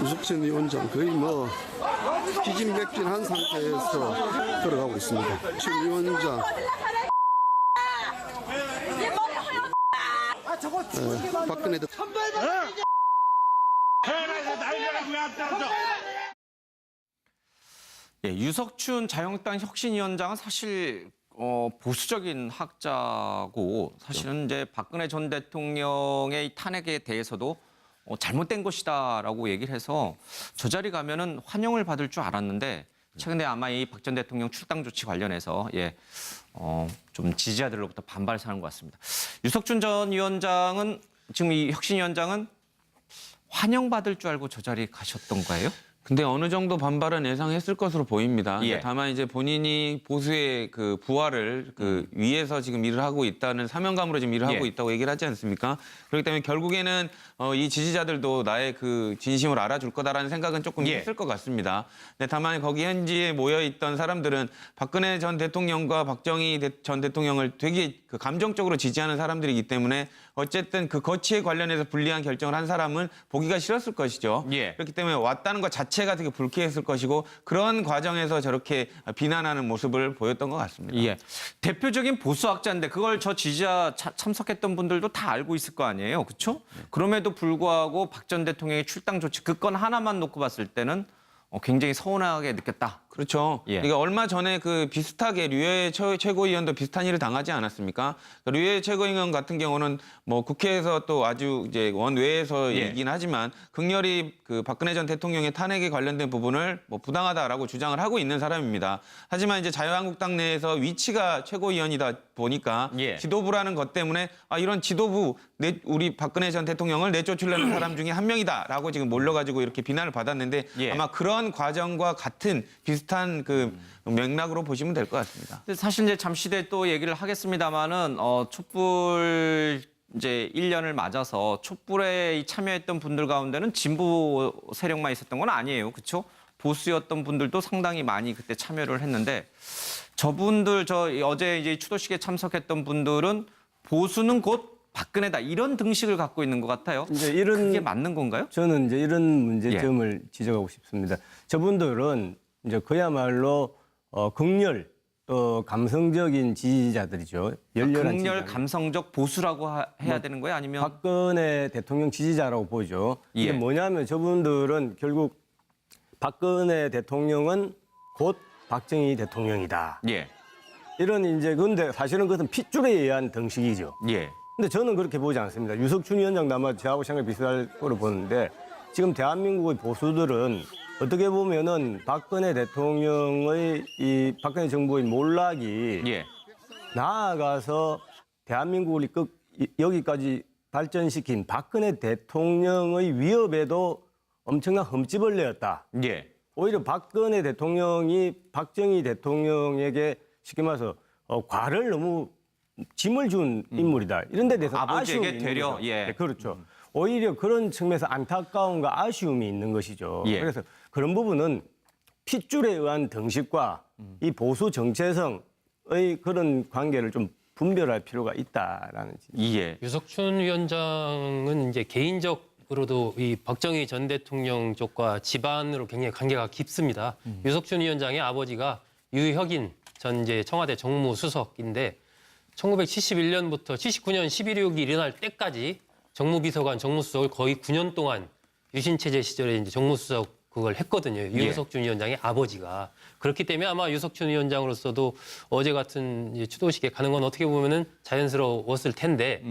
유석춘 위원장 거의 뭐 기진맥진한 상태에서 걸어가고 있습니다. 유석춘 위원장 박근혜 대통령 예, 유석춘 자유한국당 혁신위원장은 사실 보수적인 학자고 사실은 이제 박근혜 전 대통령의 탄핵에 대해서도 잘못된 것이다라고 얘기를 해서 저 자리 가면은 환영을 받을 줄 알았는데 최근에 아마 이 박 전 대통령 출당 조치 관련해서 좀 지지자들로부터 반발을 사는 것 같습니다. 유석춘 전 위원장은 지금 이 혁신위원장은 환영받을 줄 알고 저 자리에 가셨던 거예요? 근데 어느 정도 반발은 예상했을 것으로 보입니다. 예. 다만 이제 본인이 보수의 그 부활을 위해서 지금 일을 하고 있다는 사명감으로 지금 일을 하고 예. 있다고 얘기를 하지 않습니까? 그렇기 때문에 결국에는 이 지지자들도 나의 그 진심을 알아줄 거다라는 생각은 조금 예. 했을 것 같습니다. 근데 다만 거기 현지에 모여 있던 사람들은 박근혜 전 대통령과 박정희 전 대통령을 되게 그 감정적으로 지지하는 사람들이기 때문에 어쨌든 그 거치에 관련해서 불리한 결정을 한 사람은 보기가 싫었을 것이죠. 예. 그렇기 때문에 왔다는 것 자체가 되게 불쾌했을 것이고 그런 과정에서 저렇게 비난하는 모습을 보였던 것 같습니다. 예. 대표적인 보수학자인데 그걸 저 지지자 참석했던 분들도 다 알고 있을 거 아니에요. 그렇죠? 그럼에도 불구하고 박 전 대통령의 출당 조치 그 건 하나만 놓고 봤을 때는 굉장히 서운하게 느꼈다. 그렇죠. 예. 그러니까 얼마 전에 그 비슷하게 류해 최고위원도 비슷한 일을 당하지 않았습니까? 류해 최고위원 같은 경우는 뭐 국회에서 또 아주 이제 원외에서 예. 얘기긴 하지만 극렬히 그 박근혜 전 대통령의 탄핵에 관련된 부분을 뭐 부당하다라고 주장을 하고 있는 사람입니다. 하지만 이제 자유한국당 내에서 위치가 최고위원이다 보니까 예. 지도부라는 것 때문에 이런 지도부 우리 박근혜 전 대통령을 내쫓으려는 사람 중에 한 명이다라고 지금 몰려가지고 이렇게 비난을 받았는데 예. 아마 그런 과정과 같은 비슷한 그 맥락으로 보시면 될 것 같습니다. 근데 사실 이제 잠시 뒤에 또 얘기를 하겠습니다만은 촛불 이제 1년을 맞아서 촛불에 참여했던 분들 가운데는 진보 세력만 있었던 건 아니에요. 그렇죠? 보수였던 분들도 상당히 많이 그때 참여를 했는데 저분들 어제 이제 추도식에 참석했던 분들은 보수는 곧 박근혜다 이런 등식을 갖고 있는 것 같아요. 이제 이런 그게 맞는 건가요? 저는 이제 이런 문제점을 지적하고 싶습니다. 저분들은 이제 그야말로 극렬 또 감성적인 지지자들이죠. 열렬한 극렬 지지자. 감성적 보수라고 해야 되는 거예요? 아니면 박근혜 대통령 지지자라고 보죠. 예. 이게 뭐냐면 저분들은 결국 박근혜 대통령은 곧 박정희 대통령이다. 예, 이런 이제 근데 사실은 그것은 핏줄에 의한 등식이죠. 예, 근데 저는 그렇게 보지 않습니다. 유석춘 위원장도 아마 저하고 생각이 비슷할 거로 보는데 지금 대한민국의 보수들은 어떻게 보면은 박근혜 대통령의 박근혜 정부의 몰락이 예, 나아가서 대한민국을 여기까지 발전시킨 박근혜 대통령의 위협에도 엄청난 흠집을 내었다. 예. 오히려 박근혜 대통령이 박정희 대통령에게 쉽게 말해서 과를 너무 짐을 준 인물이다. 이런 데 대해서 아버지에게 아쉬움이 있는 되려, 거죠. 예. 네, 그렇죠. 오히려 그런 측면에서 안타까움과 아쉬움이 있는 것이죠. 예. 그래서 그런 부분은 핏줄에 의한 등식과 이 보수 정체성의 그런 관계를 좀 분별할 필요가 있다라는. 예. 유석춘 위원장은 이제 개인적으로도 이 박정희 전 대통령 쪽과 집안으로 굉장히 관계가 깊습니다. 유석춘 위원장의 아버지가 유혁인 전 이제 청와대 정무수석인데 1971년부터 79년 11.6이 일어날 때까지 정무비서관, 정무수석을 거의 9년 동안 유신체제 시절에 이제 정무수석 그걸 했거든요. 유석춘 위원장의 아버지가. 그렇기 때문에 아마 유석춘 위원장으로서도 어제 같은 이제 추도식에 가는 건 어떻게 보면은 자연스러웠을 텐데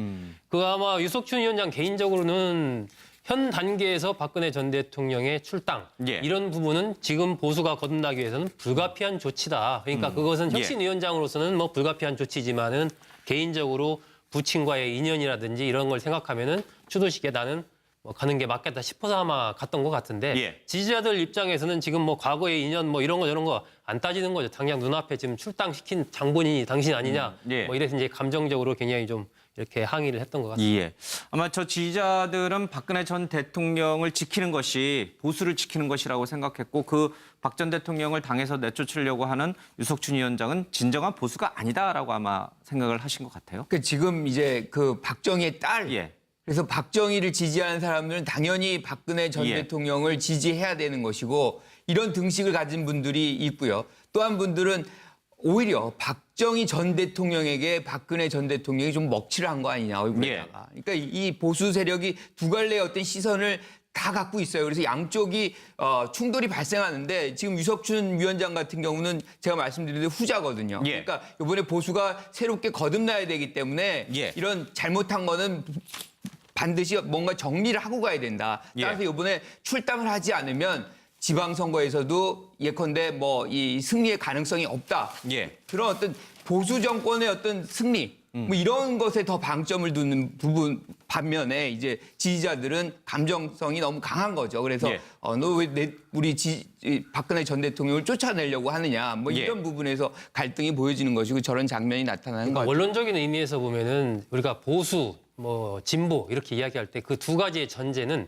그 아마 유석춘 위원장 개인적으로는 현 단계에서 박근혜 전 대통령의 출당 예. 이런 부분은 지금 보수가 거듭나기 위해서는 불가피한 조치다. 그러니까 그것은 혁신위원장으로서는 뭐 불가피한 조치지만은 개인적으로 부친과의 인연이라든지 이런 걸 생각하면은 추도식에 나는 뭐 가는 게 맞겠다 싶어서 아마 갔던 것 같은데 예. 지지자들 입장에서는 지금 뭐 과거의 인연 뭐 이런 거 저런 거 안 따지는 거죠. 당장 눈앞에 지금 출당시킨 장본인이 당신 아니냐. 예. 뭐 이래서 이제 감정적으로 굉장히 좀 이렇게 항의를 했던 것 같습니다. 예. 아마 저 지지자들은 박근혜 전 대통령을 지키는 것이 보수를 지키는 것이라고 생각했고 그 박 전 대통령을 당에서 내쫓으려고 하는 유석춘 위원장은 진정한 보수가 아니다라고 아마 생각을 하신 것 같아요. 그 지금 이제 그 박정희의 딸 예. 그래서 박정희를 지지하는 사람들은 당연히 박근혜 전 예. 대통령을 지지해야 되는 것이고 이런 등식을 가진 분들이 있고요. 또 한 분들은 오히려 박정희 전 대통령에게 박근혜 전 대통령이 좀 먹칠을 한 거 아니냐 얼굴에다가. 그러니까 이 보수 세력이 두 갈래의 어떤 시선을 다 갖고 있어요. 그래서 양쪽이 충돌이 발생하는데 지금 유석춘 위원장 같은 경우는 제가 말씀드린 후자거든요. 예. 그러니까 이번에 보수가 새롭게 거듭나야 되기 때문에 예. 이런 잘못한 거는 반드시 뭔가 정리를 하고 가야 된다. 따라서 이번에 출당을 하지 않으면 지방선거에서도 예컨대 뭐 이 승리의 가능성이 없다. 예. 그런 어떤 보수 정권의 어떤 승리 뭐 이런 것에 더 방점을 두는 부분 반면에 이제 지지자들은 감정성이 너무 강한 거죠. 그래서 예. 너 왜 우리 박근혜 전 대통령을 쫓아내려고 하느냐 뭐 예. 이런 부분에서 갈등이 보여지는 것이고 저런 장면이 나타나는 것 같아요. 원론적인 의미에서 보면은 우리가 보수, 뭐 진보 이렇게 이야기할 때 그 두 가지의 전제는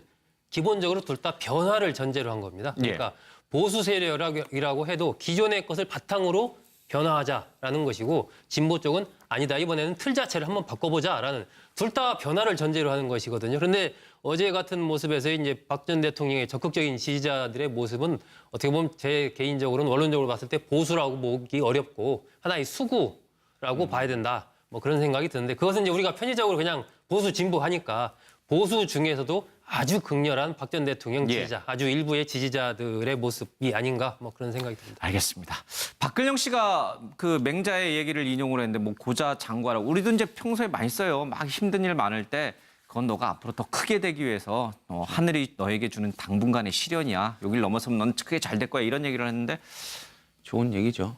기본적으로 둘 다 변화를 전제로 한 겁니다. 그러니까 보수 세력이라고 해도 기존의 것을 바탕으로 변화하자라는 것이고 진보 쪽은 아니다. 이번에는 틀 자체를 한번 바꿔보자라는 둘 다 변화를 전제로 하는 것이거든요. 그런데 어제 같은 모습에서 이제 박 전 대통령의 적극적인 지지자들의 모습은 어떻게 보면 제 개인적으로는 원론적으로 봤을 때 보수라고 보기 어렵고 하나의 수구라고 봐야 된다. 뭐 그런 생각이 드는데 그것은 이제 우리가 편의적으로 그냥 보수 진보 하니까 보수 중에서도 아주 극렬한 박 전 대통령 지지자, 아주 일부의 지지자들의 모습이 아닌가 뭐 그런 생각이 듭니다. 알겠습니다. 박근영 씨가 그 맹자의 얘기를 인용을 했는데 뭐 고자 장과라고 우리도 이제 평소에 많이 써요. 막 힘든 일 많을 때 그건 너가 앞으로 더 크게 되기 위해서 하늘이 너에게 주는 당분간의 시련이야. 여길 넘어서면 넌 크게 잘 될 거야. 이런 얘기를 했는데 좋은 얘기죠.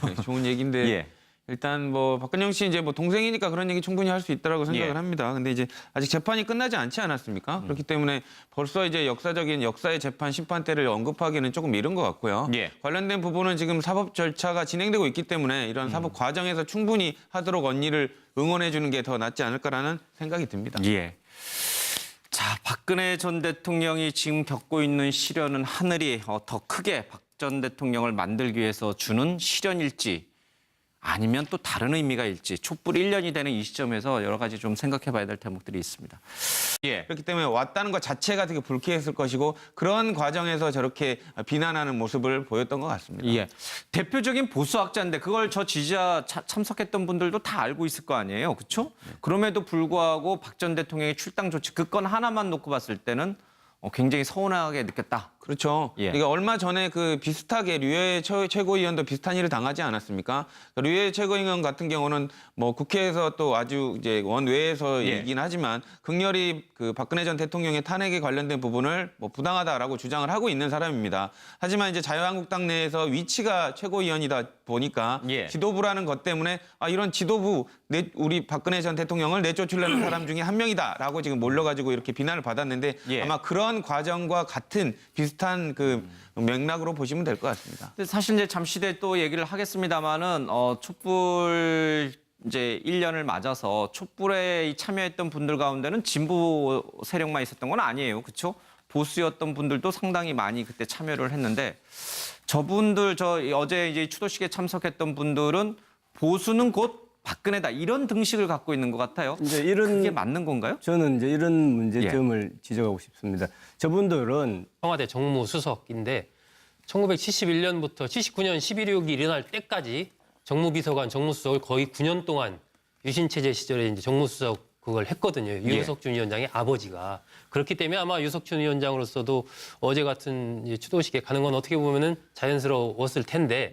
네, 좋은 얘기인데 예. 일단 뭐 박근영 씨 이제 뭐 동생이니까 그런 얘기 충분히 할 수 있다라고 생각을 예. 합니다. 근데 이제 아직 재판이 끝나지 않지 않았습니까? 그렇기 때문에 벌써 이제 역사의 재판 심판대를 언급하기는 조금 이른 것 같고요. 예. 관련된 부분은 지금 사법 절차가 진행되고 있기 때문에 이런 사법 과정에서 충분히 하도록 언니를 응원해 주는 게 더 낫지 않을까라는 생각이 듭니다. 예. 자, 박근혜 전 대통령이 지금 겪고 있는 시련은 하늘이 더 크게 박 전 대통령을 만들기 위해서 주는 시련일지 아니면 또 다른 의미가 일지 촛불 1년이 되는 이 시점에서 여러 가지 좀 생각해 봐야 될 대목들이 있습니다. 예. 그렇기 때문에 왔다는 것 자체가 되게 불쾌했을 것이고 그런 과정에서 저렇게 비난하는 모습을 보였던 것 같습니다. 예. 대표적인 보수학자인데 그걸 저 지지자 참석했던 분들도 다 알고 있을 거 아니에요. 그렇죠? 그럼에도 불구하고 박 전 대통령의 출당 조치 그 건 하나만 놓고 봤을 때는 굉장히 서운하게 느꼈다. 그렇죠. 예. 그러니까 얼마 전에 그 비슷하게 류해 최고위원도 비슷한 일을 당하지 않았습니까? 류해 최고위원 같은 경우는 뭐 국회에서 또 아주 이제 원외에서 예. 이긴 하지만 극렬히 그 박근혜 전 대통령의 탄핵에 관련된 부분을 뭐 부당하다라고 주장을 하고 있는 사람입니다. 하지만 이제 자유한국당 내에서 위치가 최고위원이다 보니까 예. 지도부라는 것 때문에 이런 지도부 우리 박근혜 전 대통령을 내쫓으려는 사람 중에 한 명이다라고 지금 몰려가지고 이렇게 비난을 받았는데 예. 아마 그런 과정과 같은 비슷한 그 맥락으로 보시면 될 것 같습니다. 근데 사실 이제 잠시 뒤에 또 얘기를 하겠습니다만은 촛불 이제 1년을 맞아서 촛불에 참여했던 분들 가운데는 진보 세력만 있었던 건 아니에요. 그렇죠? 보수였던 분들도 상당히 많이 그때 참여를 했는데 저분들 어제 이제 추도식에 참석했던 분들은 보수는 곧 박근혜다 이런 등식을 갖고 있는 것 같아요. 이제 이런 그게 맞는 건가요? 저는 이제 이런 문제점을 지적하고 싶습니다. 저분들은 청와대 정무수석인데 1971년부터 79년 11.6이 일어날 때까지 정무비서관, 정무수석을 거의 9년 동안 유신체제 시절에 이제 정무수석 그걸 했거든요. 유석춘 위원장의 아버지가. 그렇기 때문에 아마 유석춘 위원장으로서도 어제 같은 이제 추도식에 가는 건 어떻게 보면은 자연스러웠을 텐데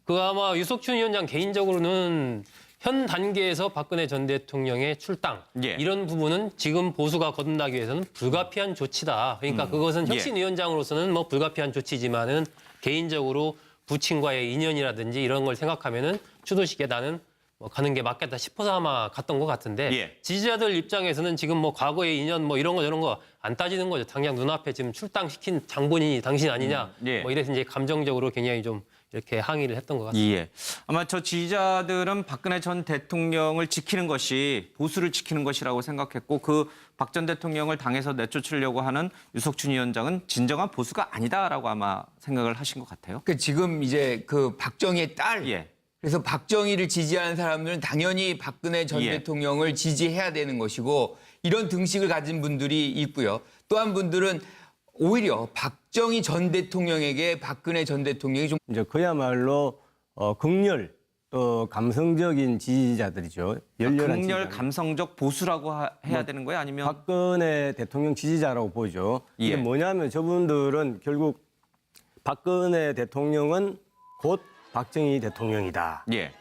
그 아마 유석춘 위원장 개인적으로는 현 단계에서 박근혜 전 대통령의 출당 예. 이런 부분은 지금 보수가 거듭나기 위해서는 불가피한 조치다. 그러니까 그것은 혁신위원장으로서는 뭐 불가피한 조치지만은 개인적으로 부친과의 인연이라든지 이런 걸 생각하면은 추도식에 나는 뭐 가는 게 맞겠다 싶어서 아마 갔던 것 같은데 예. 지지자들 입장에서는 지금 뭐 과거의 인연 뭐 이런 거 저런 거 안 따지는 거죠. 당장 눈앞에 지금 출당시킨 장본인이 당신 아니냐 예. 뭐 이래서 이제 감정적으로 굉장히 좀 이렇게 항의를 했던 것 같습니다. 예. 아마 저 지지자들은 박근혜 전 대통령을 지키는 것이 보수를 지키는 것이라고 생각했고 그 박 전 대통령을 당에서 내쫓으려고 하는 유석춘 위원장은 진정한 보수가 아니다라고 아마 생각을 하신 것 같아요. 그 지금 이제 그 박정희의 딸. 예. 그래서 박정희를 지지하는 사람들은 당연히 박근혜 전 예. 대통령을 지지해야 되는 것이고 이런 등식을 가진 분들이 있고요. 또 한 분들은 오히려 박정희 전 대통령에게 박근혜 전 대통령이 좀 이제 그야말로 극렬 또 감성적인 지지자들이죠. 열렬한 극렬 지지자들. 감성적 보수라고 해야 되는 거예요? 아니면 박근혜 대통령 지지자라고 보죠. 이게 예. 뭐냐면 저분들은 결국 박근혜 대통령은 곧 박정희 대통령이다. 예,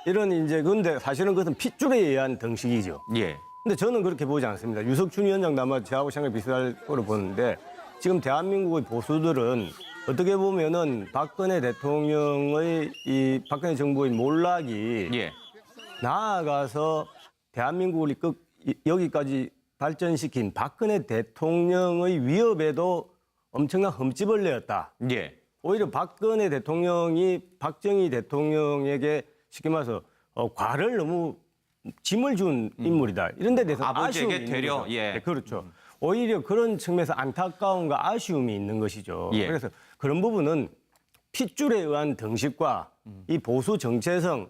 이런 이제 근데 사실은 그것은 핏줄에 의한 등식이죠. 예, 근데 저는 그렇게 보지 않습니다. 유석춘 위원장도 아마 저하고 생각이 비슷할 거로 보는데 지금 대한민국의 보수들은 어떻게 보면은 박근혜 대통령의 박근혜 정부의 몰락이 예, 나아가서 대한민국을 여기까지 발전시킨 박근혜 대통령의 위협에도 엄청난 흠집을 내었다. 예. 오히려 박근혜 대통령이 박정희 대통령에게 쉽게 말해서 과를 너무 짐을 준 인물이다. 이런 데 대해서 아버지에게 아쉬움이 되려, 있는 거죠. 예. 네, 그렇죠. 오히려 그런 측면에서 안타까움과 아쉬움이 있는 것이죠. 예. 그래서 그런 부분은 핏줄에 의한 등식과 이 보수 정체성의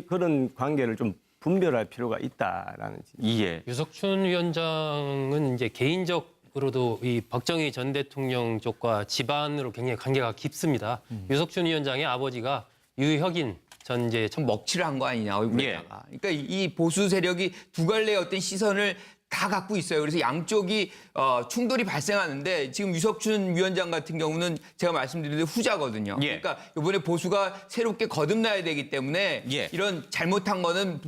그런 관계를 좀 분별할 필요가 있다라는 예. 유석춘 위원장은 이제 개인적으로도 이 박정희 전 대통령 쪽과 집안으로 굉장히 관계가 깊습니다. 유석춘 위원장의 아버지가 유혁인 전 이제 좀 먹칠을 한 거 아니냐 얼굴에다가. 그러니까 이 보수 세력이 두 갈래의 어떤 시선을 다 갖고 있어요. 그래서 양쪽이 충돌이 발생하는데 지금 유석춘 위원장 같은 경우는 제가 말씀드린 대로 후자거든요. 예. 그러니까 이번에 보수가 새롭게 거듭나야 되기 때문에 예. 이런 잘못한 거는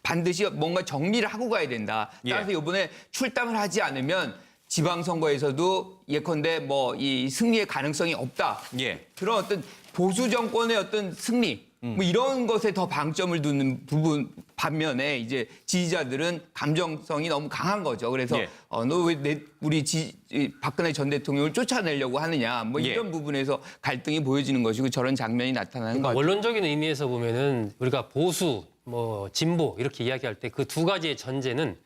반드시 뭔가 정리를 하고 가야 된다. 예. 따라서 이번에 출당을 하지 않으면 지방선거에서도 예컨대 뭐 이 승리의 가능성이 없다. 예. 그런 어떤 보수 정권의 어떤 승리 뭐 이런 것에 더 방점을 두는 부분 반면에 이제 지지자들은 감정성이 너무 강한 거죠. 그래서 예. 너 왜 우리 박근혜 전 대통령을 쫓아내려고 하느냐 뭐 예. 이런 부분에서 갈등이 보여지는 것이고 저런 장면이 나타나는 것 같아요. 원론적인 의미에서 보면은 우리가 보수, 뭐 진보 이렇게 이야기할 때 그 두 가지의 전제는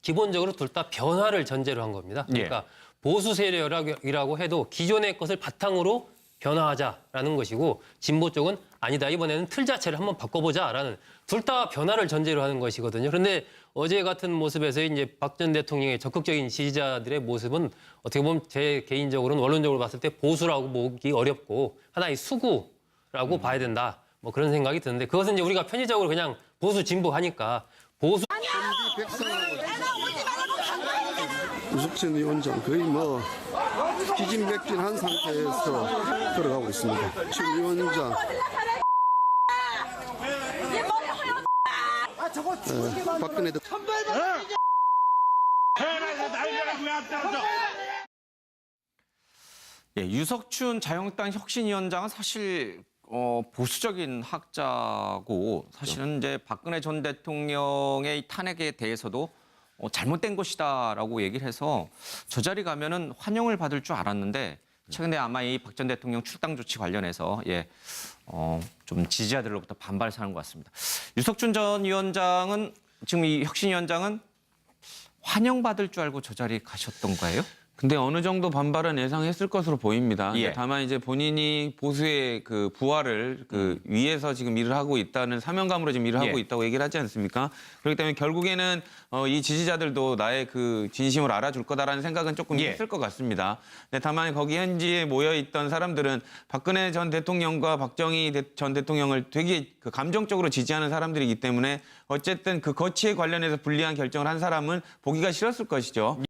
기본적으로 둘 다 변화를 전제로 한 겁니다. 그러니까 보수 세력이라고 해도 기존의 것을 바탕으로 변화하자라는 것이고 진보 쪽은 아니다. 이번에는 틀 자체를 한번 바꿔보자라는 둘 다 변화를 전제로 하는 것이거든요. 그런데 어제 같은 모습에서 이제 박 전 대통령의 적극적인 지지자들의 모습은 어떻게 보면 제 개인적으로는 원론적으로 봤을 때 보수라고 보기 어렵고 하나의 수구라고 봐야 된다. 뭐 그런 생각이 드는데 그것은 이제 우리가 편의적으로 그냥 보수 진보 하니까 보수 유석춘 위원장 거의 뭐 기진맥진한 상태에서 걸어가고 있습니다. 지금 위원장 박근혜 대통령 예, 유석춘 자유한국당 혁신위원장은 사실 보수적인 학자고 사실은 이제 박근혜 전 대통령의 이 탄핵에 대해서도 잘못된 것이다라고 얘기를 해서 저 자리 가면은 환영을 받을 줄 알았는데 최근에 아마 이 박 전 대통령 출당 조치 관련해서 좀 지지자들로부터 반발을 사는 것 같습니다. 유석춘 전 위원장은 지금 이 혁신위원장은 환영받을 줄 알고 저 자리 가셨던 거예요? 근데 어느 정도 반발은 예상했을 것으로 보입니다. 예. 다만 이제 본인이 보수의 그 부활을 그 위에서 지금 일을 하고 있다는 사명감으로 지금 일을 하고 예. 있다고 얘기를 하지 않습니까? 그렇기 때문에 결국에는 이 지지자들도 나의 그 진심을 알아줄 거다라는 생각은 조금 예. 있을 것 같습니다. 근데 다만 거기 현지에 모여 있던 사람들은 박근혜 전 대통령과 박정희 전 대통령을 되게 그 감정적으로 지지하는 사람들이기 때문에 어쨌든 그 거치에 관련해서 불리한 결정을 한 사람은 보기가 싫었을 것이죠.